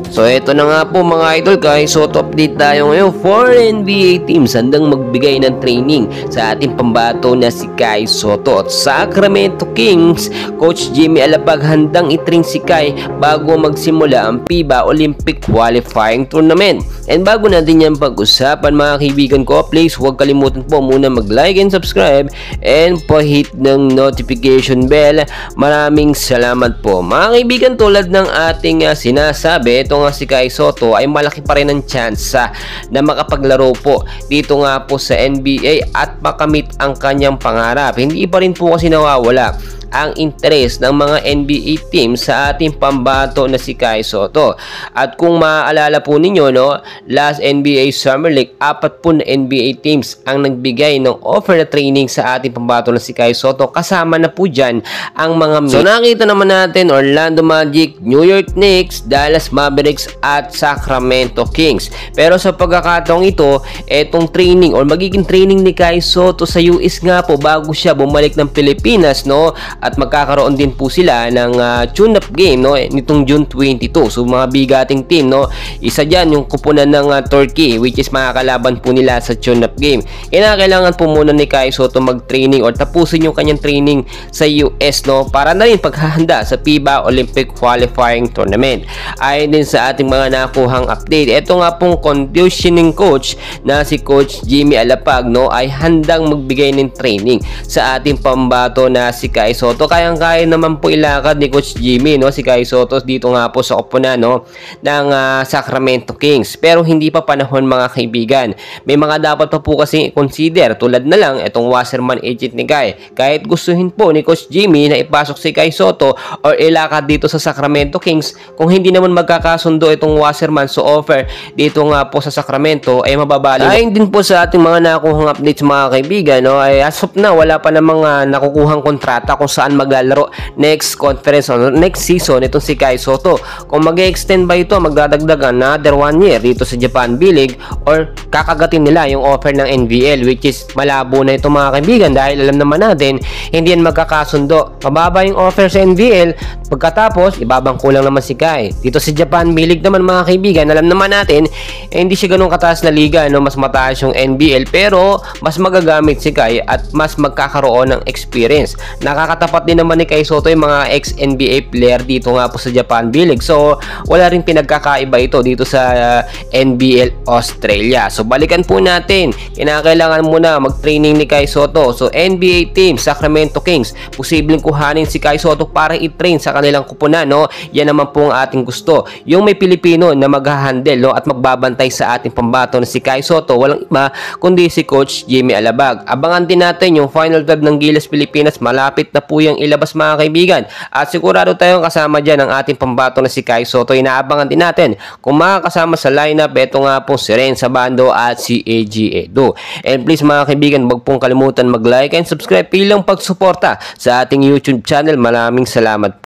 So eto na nga po mga idol, Kai Sotto update tayo ngayon. 4 NBA teams handang magbigay ng training sa ating pambato na si Kai Sotto. At Sacramento Kings, Coach Jimmy Alapag handang itrain si Kai bago magsimula ang FIBA Olympic Qualifying Tournament. And bago natin yan pag-usapan mga kaibigan ko, please huwag kalimutan po muna mag-like and subscribe and pa-hit ng notification bell. Maraming salamat po. Mga kaibigan, tulad ng ating sinasabi, ito nga si Kai Sotto ay malaki pa rin ang tsansa na makapaglaro po dito nga po sa NBA at makamit ang kanyang pangarap. Hindi pa rin po kasi nawawala ang interest ng mga NBA teams sa ating pambato na si Kai Sotto. At kung maaalala po ninyo, no, last NBA Summer League, 4 po na NBA teams ang nagbigay ng offer na training sa ating pambato na si Kai Sotto. Kasama na po dyan ang mga So nakita naman natin Orlando Magic, New York Knicks, Dallas Mavericks at Sacramento Kings. Pero sa pagkakataong ito, etong training or magiging training ni Kai Sotto sa US nga po bago siya bumalik ng Pilipinas, no? At magkakaroon din po sila ng tune-up game, no, nitong June 22. So mga bigating team, no, isa dyan yung kupunan ng Turkey, which is makakalaban po nila sa tune-up game. Kailangan po muna ni Kai Sotto mag-training or tapusin yung kanyang training sa US, no, para na rin paghahanda sa FIBA Olympic Qualifying Tournament. Ayon din sa ating mga nakuhang update, ito nga pong conditioning coach na si Coach Jimmy Alapag, no, ay handang magbigay ng training sa ating pambato na si Kai Sotto. Kayang-kaya naman po ilakad ni Coach Jimmy, no, si Kai Sotto dito nga po sa koponan, no, ng Sacramento Kings. Pero hindi pa panahon mga kaibigan. May mga dapat pa po kasi consider, tulad na lang itong Wasserman agent ni Kai. Kahit gustuhin po ni Coach Jimmy na ipasok si Kai Sotto or ilakad dito sa Sacramento Kings, kung hindi naman magkakasundo itong Wasserman so offer dito nga po sa Sacramento ay mababali. Ayon din po sa ating mga nakuhang updates mga kaibigan, no, ay as of na wala pa namang nakukuhang kontrata kung saan maglalaro next conference or next season itong si Kai Sotto. Kung mag-extend ba ito, magdadagdag another 1 year dito sa Japan B-League or kakagatin nila yung offer ng NBL, which is malabo na ito mga kaibigan dahil alam naman natin hindi yan magkakasundo. Mababa yung offer sa NBL, pagkatapos ibabangko lang naman si Kai. Dito sa Japan B-League naman mga kaibigan, alam naman natin hindi siya ganun kataas na liga, no, mas mataas yung NBL pero mas magagamit si Kai at mas magkakaroon ng experience. Nakakatapat din naman ni Kai Sotto yung mga ex-NBA player dito nga po sa Japan B-League. So, wala rin pinagkakaiba ito dito sa NBL Australia. So, balikan po natin. Kinakailangan muna mag-training ni Kai Sotto. So, NBA team, Sacramento Kings, posibleng kuhanin si Kai Sotto para i-train sa kanilang kupunan, no? Yan naman po ang ating gusto. Yung may Pilipino na mag-handle, no, at magbabantay sa ating pambato na si Kai Sotto, walang iba kundi si Coach Jimmy Alapag. Abangan din natin yung final third ng Gilas Pilipinas. Malapit na po yung ilabas mga kaibigan at sigurado tayong kasama dyan ang ating pambato na si Kai Sotto. Inaabangan din natin kung makakasama sa lineup ito nga po si Ren Sabando at si AG Edo. And please mga kaibigan, huwag pong kalimutan mag-like and subscribe bilang pagsuporta sa ating YouTube channel. Maraming salamat.